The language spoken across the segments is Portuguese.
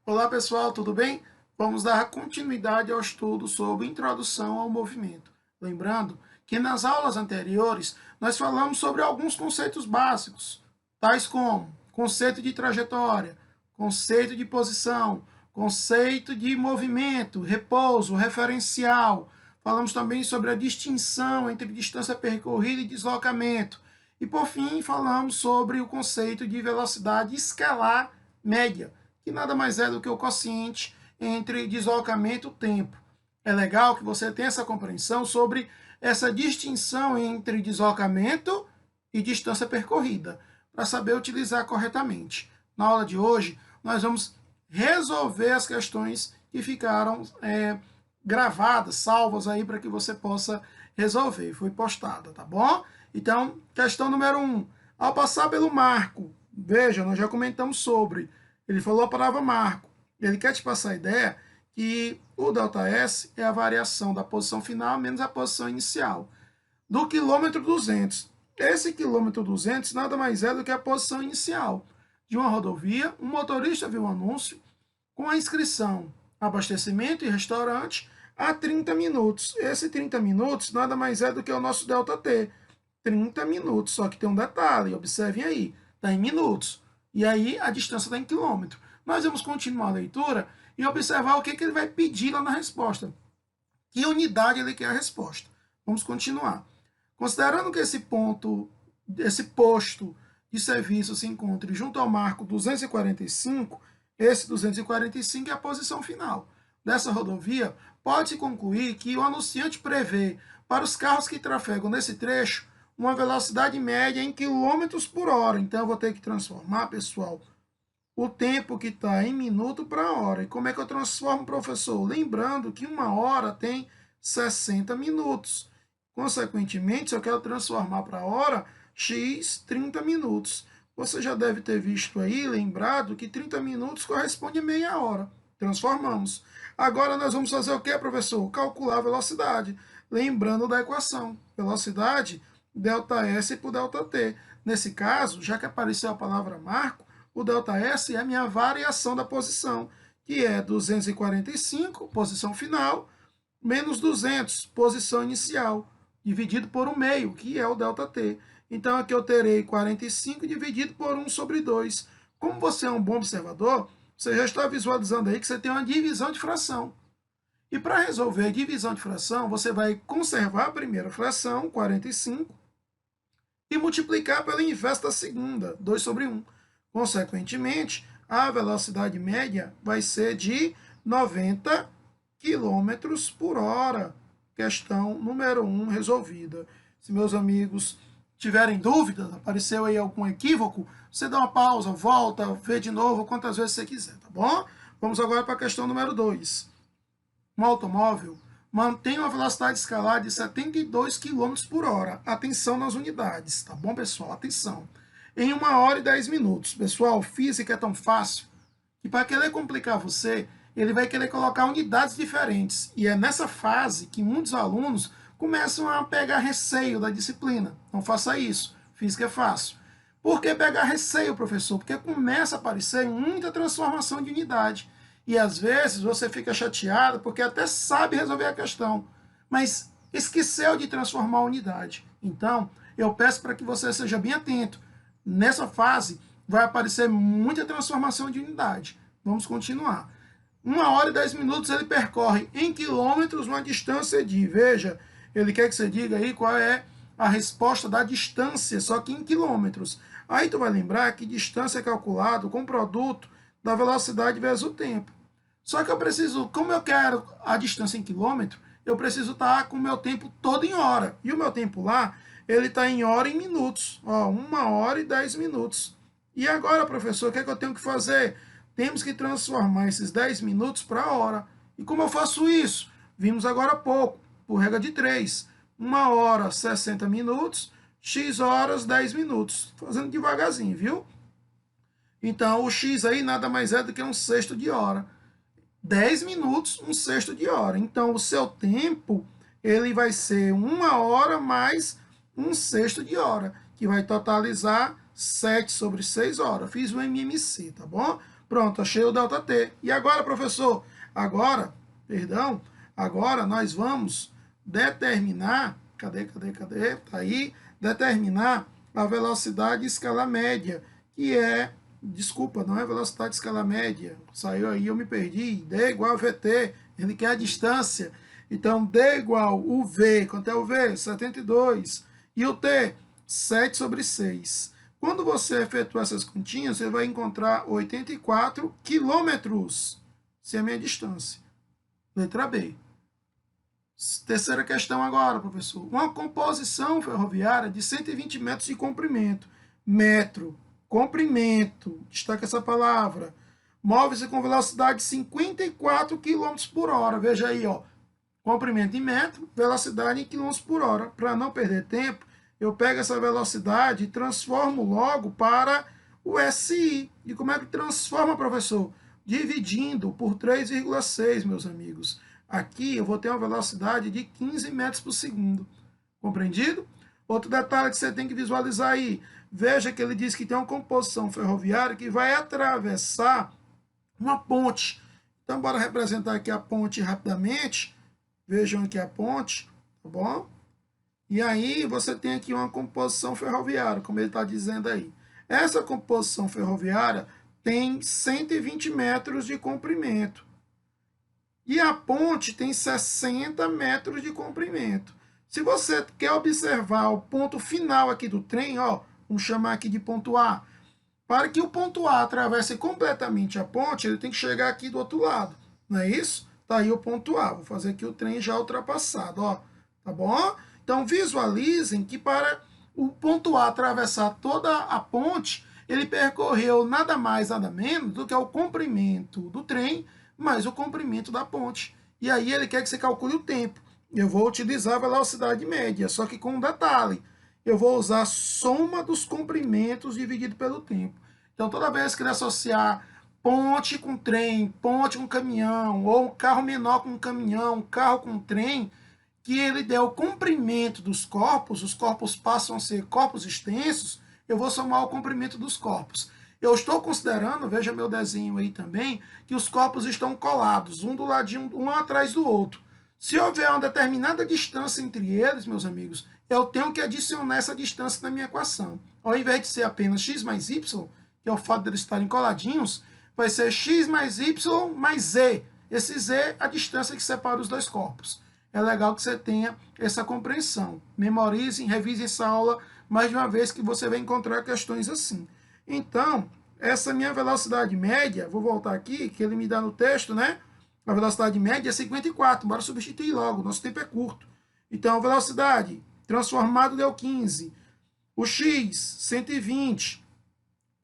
Olá pessoal, tudo bem? Vamos dar continuidade ao estudo sobre introdução ao movimento. Lembrando que nas aulas anteriores nós falamos sobre alguns conceitos básicos, tais como conceito de trajetória, conceito de posição, conceito de movimento, repouso, referencial. Falamos também sobre a distinção entre distância percorrida e deslocamento. E por fim falamos sobre o conceito de velocidade escalar média, que nada mais é do que o quociente entre deslocamento e tempo. É legal que você tenha essa compreensão sobre essa distinção entre deslocamento e distância percorrida, para saber utilizar corretamente. Na aula de hoje, nós vamos resolver as questões que ficaram gravadas, salvas aí para que você possa resolver. Foi postada, tá bom? Então, questão número 1. Ao passar pelo marco, veja, nós já comentamos sobre. Ele falou a palavra marco. Ele quer te passar a ideia que o ΔS é a variação da posição final menos a posição inicial. Do quilômetro 200. Esse quilômetro 200 nada mais é do que a posição inicial de uma rodovia. Um motorista viu um anúncio com a inscrição abastecimento e restaurante a 30 minutos. Esse 30 minutos nada mais é do que o nosso ΔT. 30 minutos, só que tem um detalhe, observem aí, está em minutos. E aí a distância está em quilômetro. Nós vamos continuar a leitura e observar o que ele vai pedir lá na resposta. Que unidade ele quer a resposta. Vamos continuar. Considerando que esse posto de serviço se encontre junto ao marco 245, esse 245 é a posição final dessa rodovia, pode-se concluir que o anunciante prevê para os carros que trafegam nesse trecho uma velocidade média em quilômetros por hora. Então, eu vou ter que transformar, pessoal, o tempo que está em minuto para hora. E como é que eu transformo, professor? Lembrando que uma hora tem 60 minutos. Consequentemente, se eu quero transformar para hora, x 30 minutos. Você já deve ter visto aí, lembrado, que 30 minutos corresponde a meia hora. Transformamos. Agora, nós vamos fazer o que, professor? Calcular a velocidade. Lembrando da equação. Velocidade ΔS por ΔT. Nesse caso, já que apareceu a palavra marco, o ΔS é a minha variação da posição, que é 245, posição final, menos 200, posição inicial, dividido por 1/2, que é o ΔT. Então, aqui eu terei 45 dividido por 1 sobre 2. Como você é um bom observador, você já está visualizando aí que você tem uma divisão de fração. E para resolver a divisão de fração, você vai conservar a primeira fração, 45, e multiplicar pelo inverso da segunda, 2 sobre 1. Consequentemente, a velocidade média vai ser de 90 km por hora. Questão número 1 resolvida. Se meus amigos tiverem dúvidas, apareceu aí algum equívoco, você dá uma pausa, volta, vê de novo quantas vezes você quiser, tá bom? Vamos agora para a questão número 2. Um automóvel mantém uma velocidade escalar de 72 km por hora. Atenção nas unidades, tá bom, pessoal? Atenção. Em 1 hora e 10 minutos. Pessoal, física é tão fácil que para querer complicar você, ele vai querer colocar unidades diferentes. E é nessa fase que muitos alunos começam a pegar receio da disciplina. Não faça isso. Física é fácil. Por que pegar receio, professor? Porque começa a aparecer muita transformação de unidade. E às vezes você fica chateado porque até sabe resolver a questão, mas esqueceu de transformar a unidade. Então, eu peço para que você seja bem atento. Nessa fase, vai aparecer muita transformação de unidade. Vamos continuar. 1 hora e 10 minutos ele percorre em quilômetros uma distância de... Veja, ele quer que você diga aí qual é a resposta da distância, só que em quilômetros. Aí tu vai lembrar que distância é calculado com o produto da velocidade vezes o tempo. Só que eu preciso, como eu quero a distância em quilômetro, eu preciso estar com o meu tempo todo em hora. E o meu tempo lá, ele está em hora e minutos. Ó, 1 hora e 10 minutos. E agora, professor, o que é que eu tenho que fazer? Temos que transformar esses 10 minutos para hora. E como eu faço isso? Vimos agora há pouco, por regra de 3. 1 hora, 60 minutos, x horas, 10 minutos. Fazendo devagarzinho, viu? Então, o x aí nada mais é do que um sexto de hora. 10 minutos, um sexto de hora. Então, o seu tempo, ele vai ser 1 hora mais um sexto de hora, que vai totalizar 7 sobre 6 horas. Fiz o MMC, tá bom? Pronto, achei o ΔT. E agora, professor? Agora nós vamos determinar, cadê? Tá aí, determinar a velocidade de escala média, que é, desculpa, não é velocidade de escala média, saiu aí, eu me perdi, D igual a VT, ele quer a distância, então D igual o V, quanto é o V? 72, e o T? 7 sobre 6. Quando você efetuar essas continhas, você vai encontrar 84 quilômetros, se é a minha distância. Letra B. Terceira questão agora, professor. Uma composição ferroviária de 120 metros de comprimento. Metro, comprimento, destaca essa palavra. Move-se com velocidade de 54 km por hora. Veja aí, ó. Comprimento em metro, velocidade em km por hora. Para não perder tempo, eu pego essa velocidade e transformo logo para o SI. E como é que transforma, professor? Dividindo por 3,6, meus amigos. Aqui eu vou ter uma velocidade de 15 metros por segundo. Compreendido? Outro detalhe que você tem que visualizar aí. Veja que ele diz que tem uma composição ferroviária que vai atravessar uma ponte. Então, bora representar aqui a ponte rapidamente. Vejam aqui a ponte, tá bom? E aí você tem aqui uma composição ferroviária, como ele está dizendo aí. Essa composição ferroviária tem 120 metros de comprimento. E a ponte tem 60 metros de comprimento. Se você quer observar o ponto final aqui do trem, ó, vamos chamar aqui de ponto A. Para que o ponto A atravesse completamente a ponte, ele tem que chegar aqui do outro lado. Não é isso? Tá aí o ponto A. Vou fazer aqui o trem já ultrapassado, ó. Tá bom? Então visualizem que para o ponto A atravessar toda a ponte, ele percorreu nada mais, nada menos do que o comprimento do trem mais o comprimento da ponte. E aí ele quer que você calcule o tempo. Eu vou utilizar a velocidade média, só que com um detalhe. Eu vou usar a soma dos comprimentos dividido pelo tempo. Então, toda vez que ele associar ponte com trem, ponte com caminhão, ou um carro menor com um caminhão, um carro com trem, que ele der o comprimento dos corpos, os corpos passam a ser corpos extensos, eu vou somar o comprimento dos corpos. Eu estou considerando, veja meu desenho aí também, que os corpos estão colados, um do ladinho, um atrás do outro. Se houver uma determinada distância entre eles, meus amigos, eu tenho que adicionar essa distância na minha equação. Ao invés de ser apenas x mais y, que é o fato deles estarem coladinhos, vai ser x mais y mais z. Esse z é a distância que separa os dois corpos. É legal que você tenha essa compreensão. Memorizem, revisem essa aula mais de uma vez que você vai encontrar questões assim. Então, essa minha velocidade média, vou voltar aqui, que ele me dá no texto, né? A velocidade média é 54, bora substituir logo, nosso tempo é curto. Então, a velocidade, transformado deu 15. O x, 120.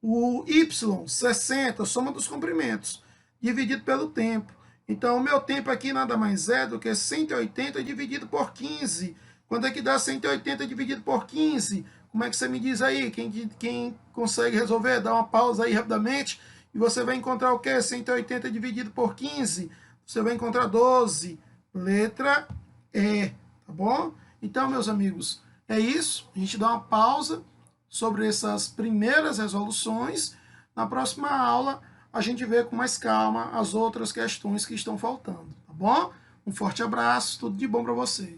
O y, 60, soma dos comprimentos, dividido pelo tempo. Então, o meu tempo aqui nada mais é do que 180 dividido por 15. Quanto é que dá 180 dividido por 15? Como é que você me diz aí? Quem consegue resolver? Dá uma pausa aí rapidamente. E você vai encontrar o quê? 180 dividido por 15. Você vai encontrar 12. Letra E. Tá bom? Então, meus amigos, é isso. A gente dá uma pausa sobre essas primeiras resoluções. Na próxima aula, a gente vê com mais calma as outras questões que estão faltando. Tá bom? Um forte abraço. Tudo de bom para vocês.